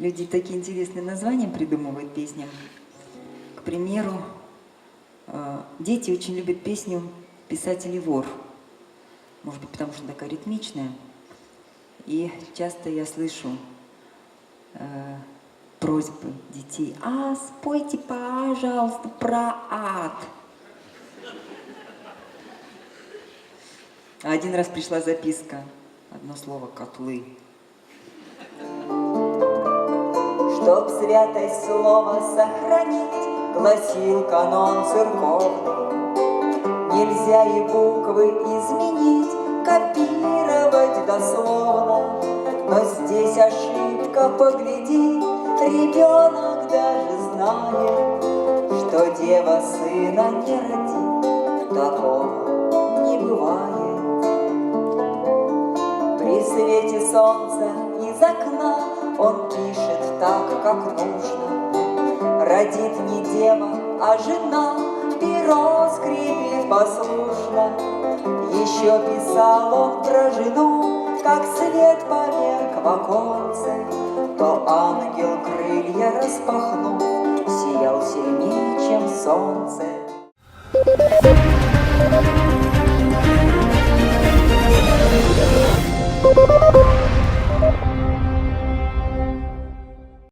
люди такие интересные названия придумывают песням. К примеру, дети очень любят песню «Писатель и вор». Может быть, потому что она такая ритмичная. И часто я слышу просьбы детей: «А, спойте, пожалуйста, про ад». А один раз пришла записка, одно слово — «котлы». Чтоб святость слова сохранить, гласил канон церковный, нельзя и буквы изменить, копировать дословно. Но здесь ошибка, погляди, ребенок даже знает, что дева сына не родит, такого не бывает. При свете солнца из окна он пишет так, как нужно. Родит не дева, а жена, перо скрипит послушно. Еще писал он про жену, как свет померк в оконце, то ангел, крылья распахнув, сиял сильнее, чем солнце.